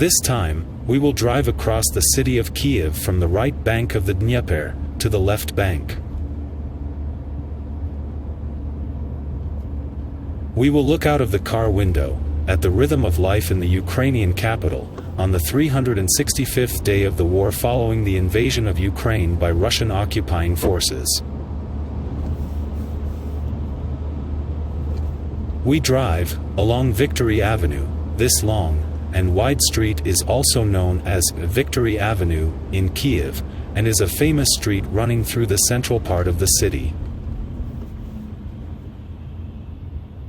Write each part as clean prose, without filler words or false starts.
This time, we will drive across the city of Kyiv from the right bank of the Dnieper to the left bank. We will look out of the car window, at the rhythm of life in the Ukrainian capital, on the 365th day of the war following the invasion of Ukraine by Russian occupying forces. We drive along Victory Avenue. This long and wide street is also known as Victory Avenue in Kyiv, and is a famous street running through the central part of the city.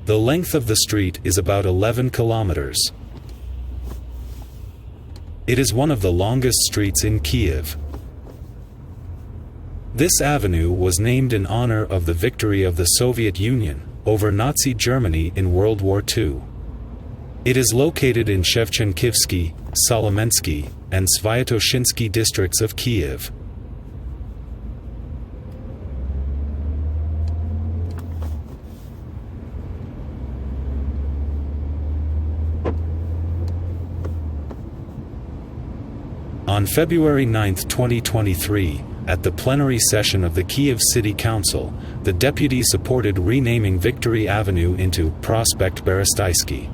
The length of the street is about 11 kilometers. It is one of the longest streets in Kyiv. This avenue was named in honor of the victory of the Soviet Union over Nazi Germany in World War II. It is located in Shevchenkivsky, Solomensky, and Svyatoshinsky districts of Kyiv. On February 9, 2023, at the plenary session of the Kyiv City Council, the deputies supported renaming Victory Avenue into Prospect Berestysky.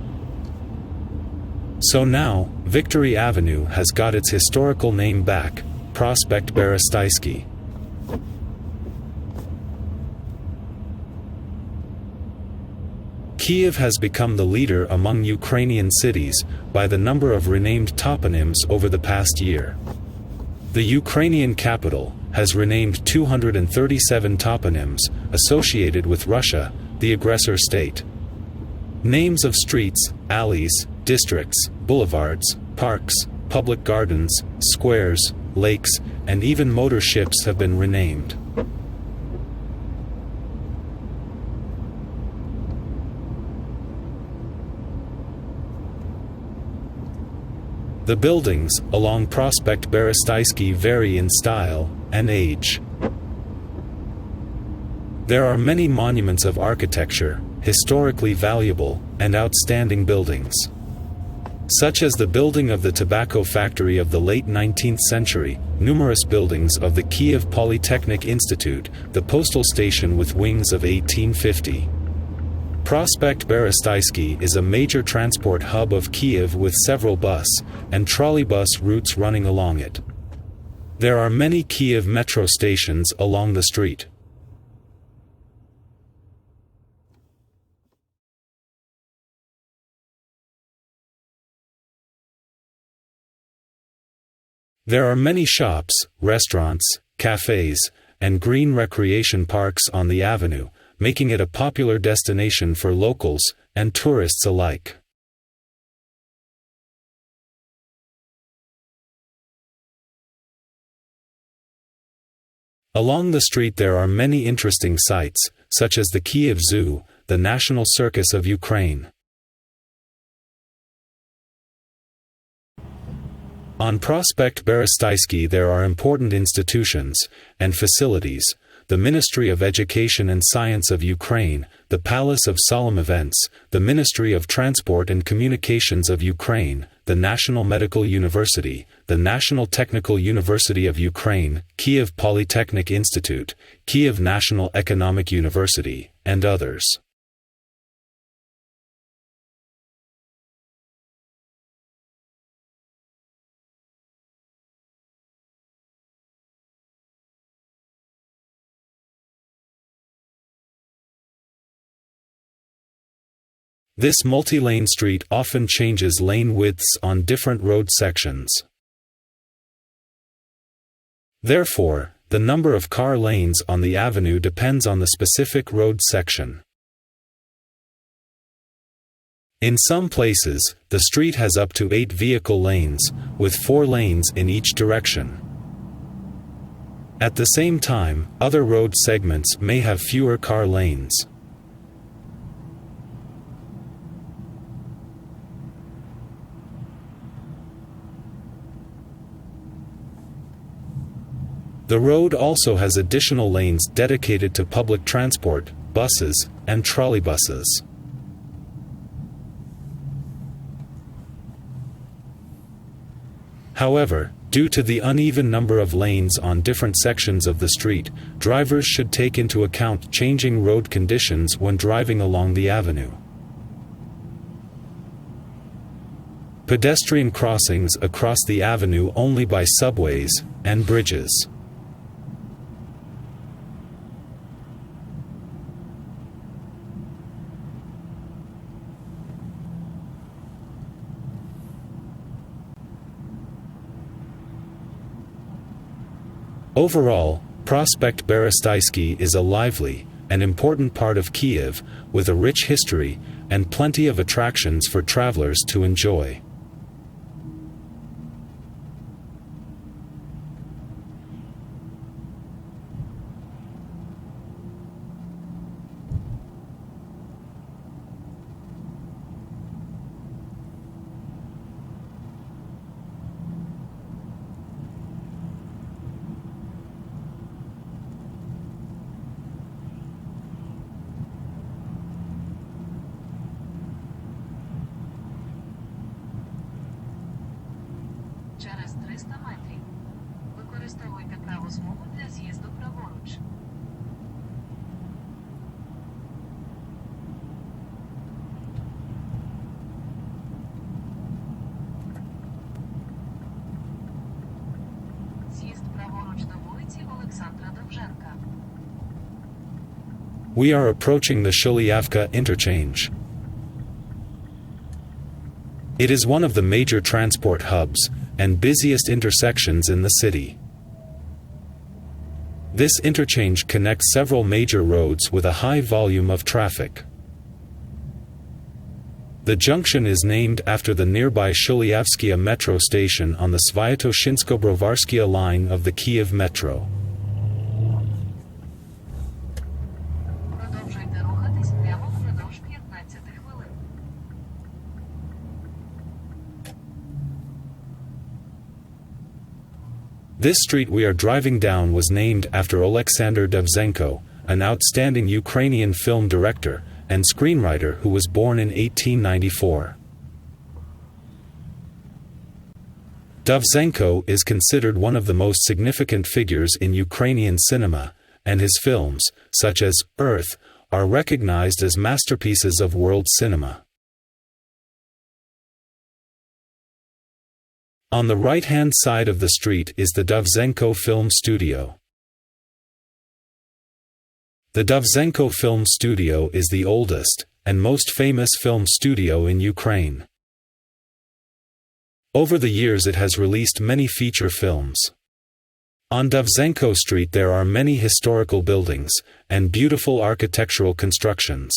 So now, Victory Avenue has got its historical name back, Prospect Berestysky. Kyiv has become the leader among Ukrainian cities by the number of renamed toponyms over the past year. The Ukrainian capital has renamed 237 toponyms associated with Russia, the aggressor state. Names of streets, alleys, districts, boulevards, parks, public gardens, squares, lakes, and even motor ships have been renamed. The buildings along Prospect Berestysky vary in style and age. There are many monuments of architecture, historically valuable and outstanding buildings, such as the building of the tobacco factory of the late 19th century, numerous buildings of the Kyiv Polytechnic Institute, the postal station with wings of 1850. Prospect Berestysky is a major transport hub of Kyiv with several bus and trolleybus routes running along it. There are many Kyiv metro stations along the street. There are many shops, restaurants, cafes, and green recreation parks on the avenue, making it a popular destination for locals and tourists alike. Along the street there are many interesting sights, such as the Kyiv Zoo, the national circus of Ukraine. On Prospect Berestysky there are important institutions and facilities: the Ministry of Education and Science of Ukraine, the Palace of Solemn Events, the Ministry of Transport and Communications of Ukraine, the National Medical University, the National Technical University of Ukraine, Kyiv Polytechnic Institute, Kyiv National Economic University, and others. This multi-lane street often changes lane widths on different road sections. Therefore, the number of car lanes on the avenue depends on the specific road section. In some places, the street has up to 8 vehicle lanes, with 4 lanes in each direction. At the same time, other road segments may have fewer car lanes. The road also has additional lanes dedicated to public transport, buses, and trolleybuses. However, due to the uneven number of lanes on different sections of the street, drivers should take into account changing road conditions when driving along the avenue. Pedestrian crossings across the avenue only by subways and bridges. Overall, Prospect Berestysky is a lively and important part of Kyiv, with a rich history and plenty of attractions for travelers to enjoy. Через 300 метрів. Використовуйте праву смугу для з'їзду праворуч. З'їзд праворуч до вулиці Олександра Довженка. We are approaching the Shuliavka interchange. It is one of the major transport hubs and busiest intersections in the city. This interchange connects several major roads with a high volume of traffic. The junction is named after the nearby Shuliavskaya metro station on the Sviatoshinsko-Brovarskaya line of the Kyiv metro. Продовжуйте рухатись прямо впродовж 15 хвилин. This street we are driving down was named after Alexander Dovzhenko, an outstanding Ukrainian film director and screenwriter who was born in 1894. Dovzhenko is considered one of the most significant figures in Ukrainian cinema, and his films, such as Earth, are recognized as masterpieces of world cinema. On the right-hand side of the street is the Dovzhenko Film Studio. The Dovzhenko Film Studio is the oldest and most famous film studio in Ukraine. Over the years it has released many feature films. On Dovzhenko Street there are many historical buildings and beautiful architectural constructions.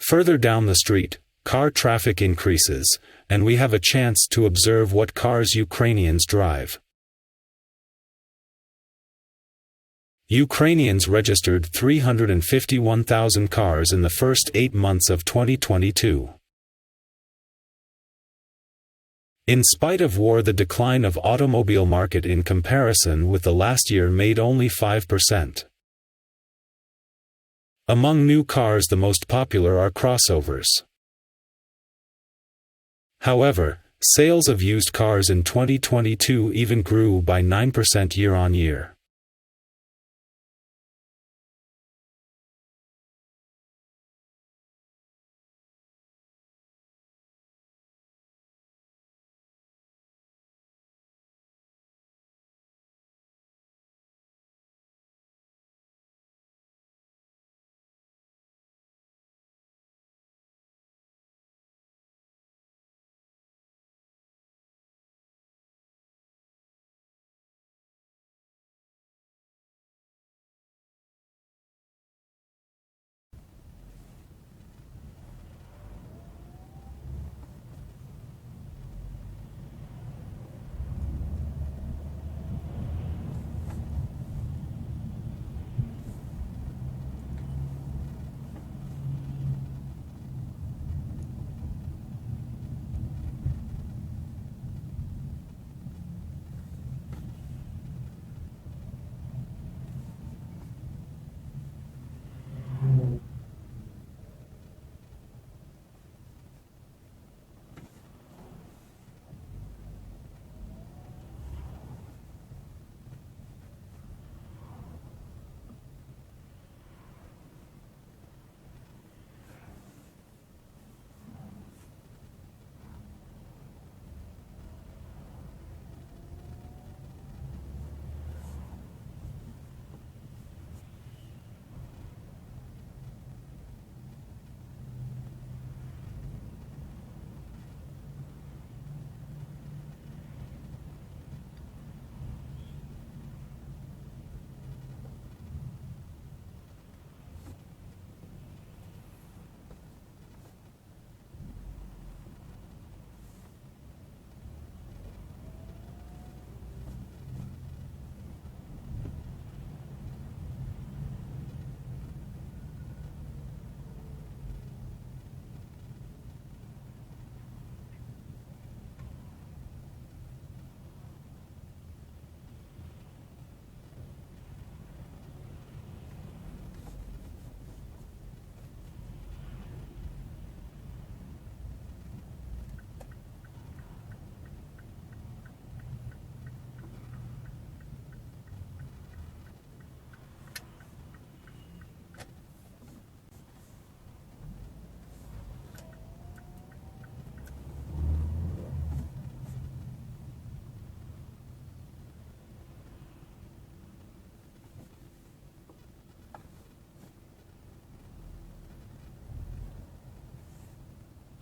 Further down the street, car traffic increases, and we have a chance to observe what cars Ukrainians drive. Ukrainians registered 351,000 cars in the first 8 months of 2022. In spite of war, the decline of automobile market in comparison with the last year made only 5%. Among new cars the most popular are crossovers. However, sales of used cars in 2022 even grew by 9% year-on-year.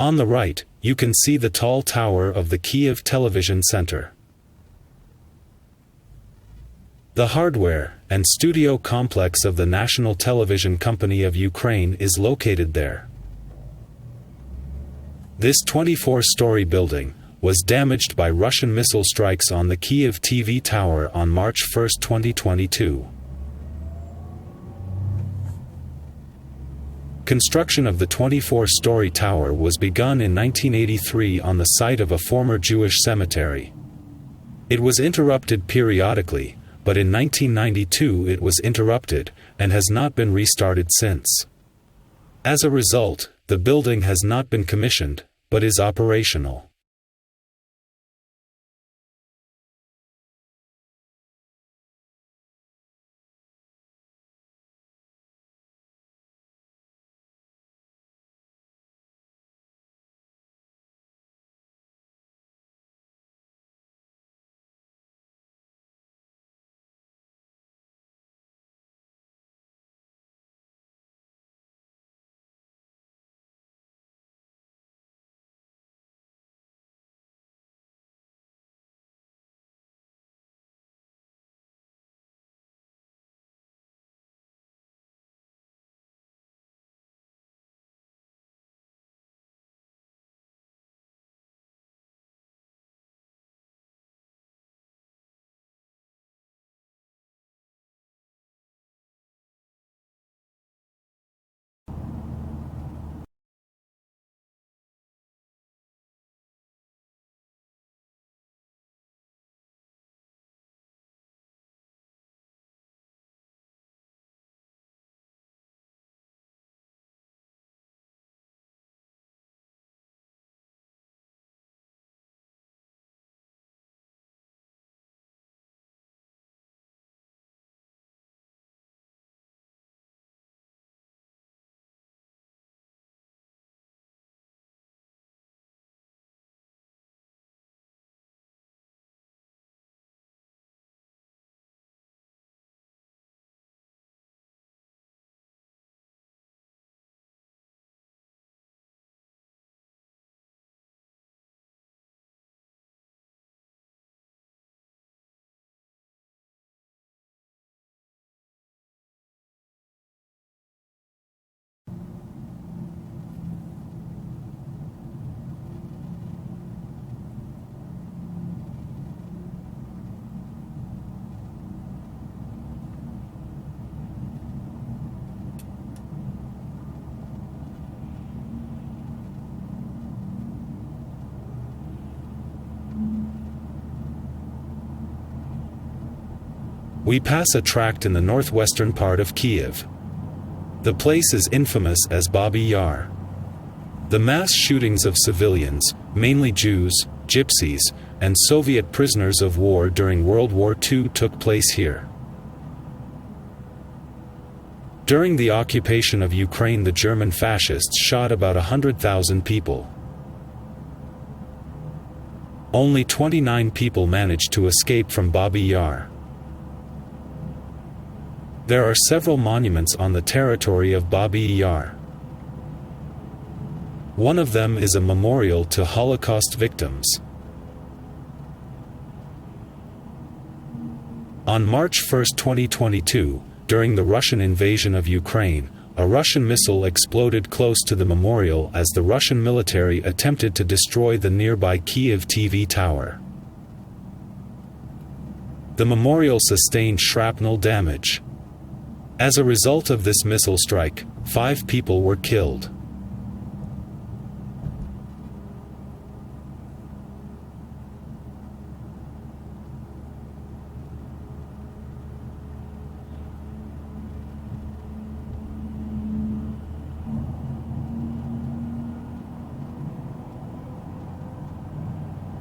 On the right, you can see the tall tower of the Kyiv Television Center. The hardware and studio complex of the National Television Company of Ukraine is located there. This 24-story building was damaged by Russian missile strikes on the Kyiv TV tower on March 1, 2022. Construction of the 24-story tower was begun in 1983 on the site of a former Jewish cemetery. It was interrupted periodically, but in 1992 it was interrupted, and has not been restarted since. As a result, the building has not been commissioned, but is operational. We pass a tract in the northwestern part of Kyiv. The place is infamous as Babi Yar. The mass shootings of civilians, mainly Jews, Gypsies, and Soviet prisoners of war during World War II took place here. During the occupation of Ukraine, the German fascists shot about 100,000 people. Only 29 people managed to escape from Babi Yar. There are several monuments on the territory of Babi Yar. One of them is a memorial to Holocaust victims. On March 1, 2022, during the Russian invasion of Ukraine, a Russian missile exploded close to the memorial as the Russian military attempted to destroy the nearby Kyiv TV tower. The memorial sustained shrapnel damage. As a result of this missile strike, 5 people were killed.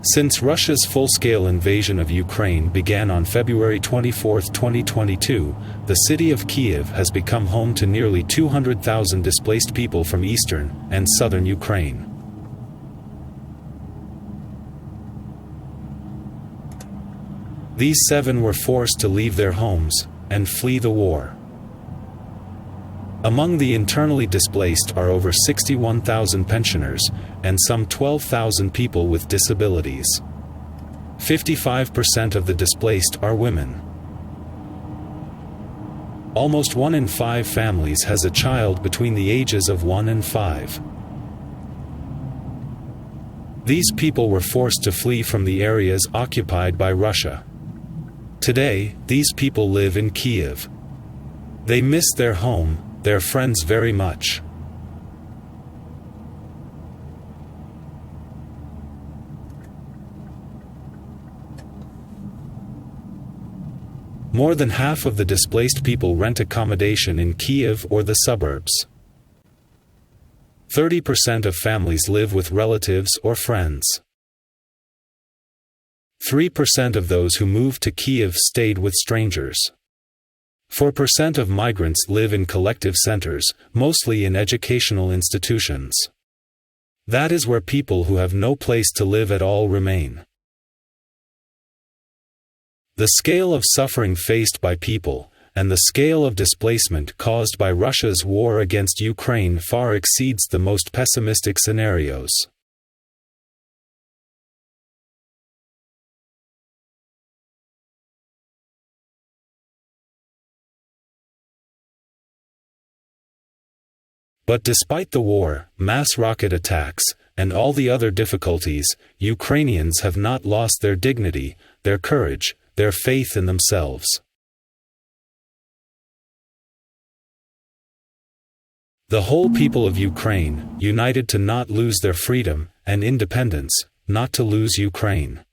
Since Russia's full-scale invasion of Ukraine began on February 24, 2022, the city of Kyiv has become home to nearly 200,000 displaced people from eastern and southern Ukraine. These 7 were forced to leave their homes and flee the war. Among the internally displaced are over 61,000 pensioners, and some 12,000 people with disabilities. 55% of the displaced are women. Almost 1 in 5 families has a child between the ages of 1 and 5. These people were forced to flee from the areas occupied by Russia. Today, these people live in Kyiv. They miss their home, their friends very much. More than half of the displaced people rent accommodation in Kyiv or the suburbs. 30% of families live with relatives or friends. 3% of those who moved to Kyiv stayed with strangers. 4% of migrants live in collective centers, mostly in educational institutions. That is where people who have no place to live at all remain. The scale of suffering faced by people, and the scale of displacement caused by Russia's war against Ukraine far exceeds the most pessimistic scenarios. But despite the war, mass rocket attacks, and all the other difficulties, Ukrainians have not lost their dignity, their courage, their faith in themselves. The whole people of Ukraine, united to not lose their freedom and independence, not to lose Ukraine.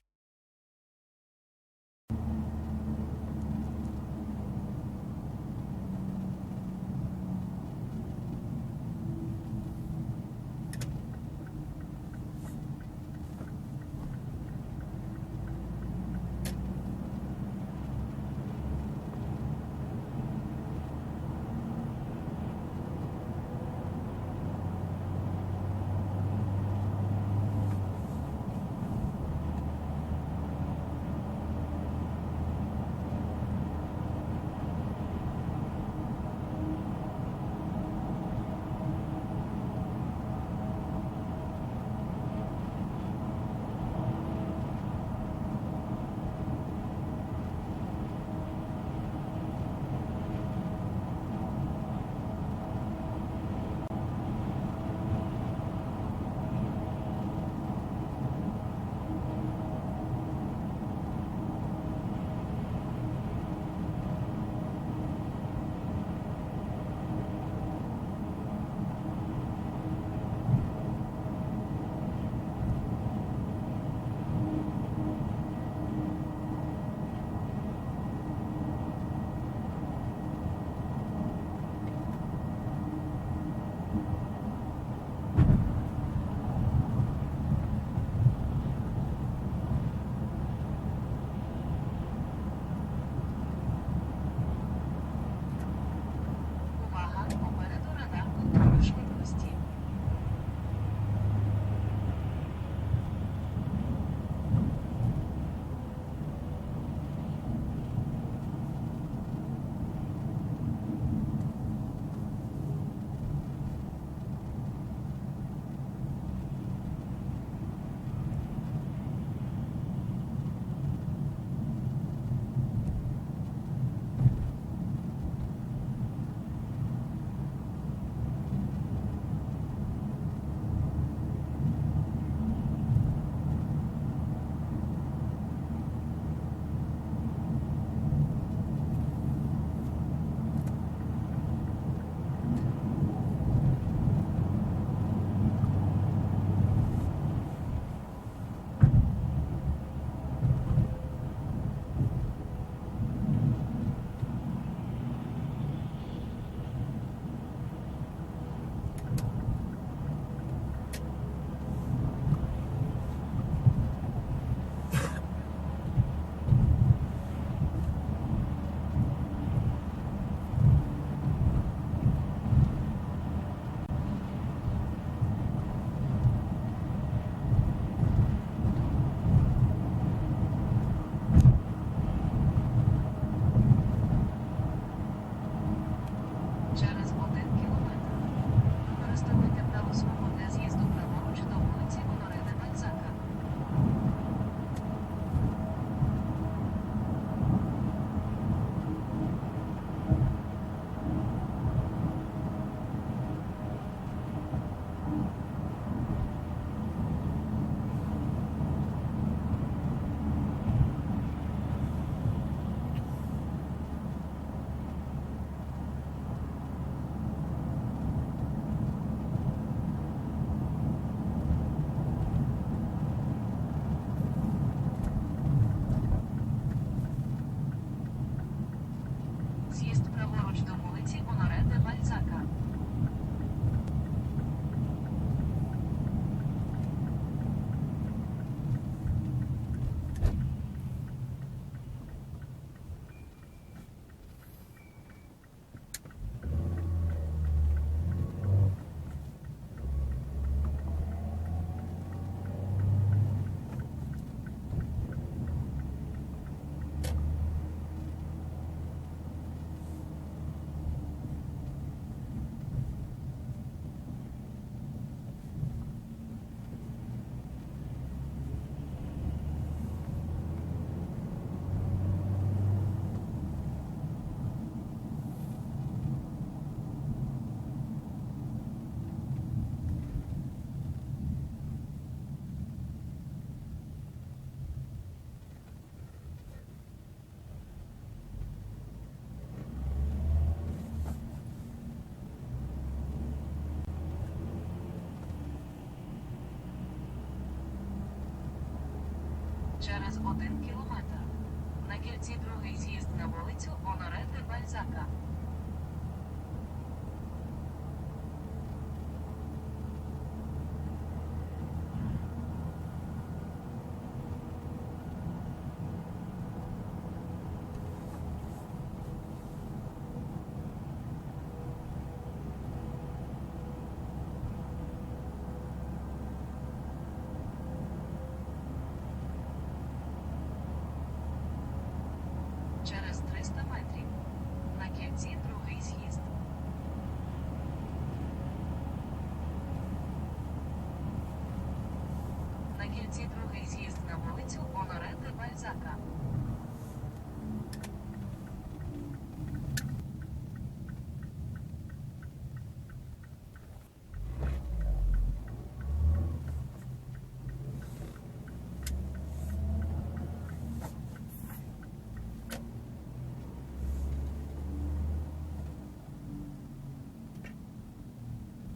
Через 1 кілометр. На кільці другий з'їзд на вулицю Оноре де Бальзака. Через 300 метрів. На кільці другий з'їзд. На кільці другий з'їзд на вулицю Оноре де Бальзака.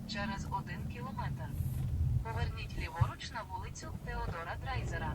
Через 1 кілометр. Поверніть ліворуч на вулицю Теодора Драйзера.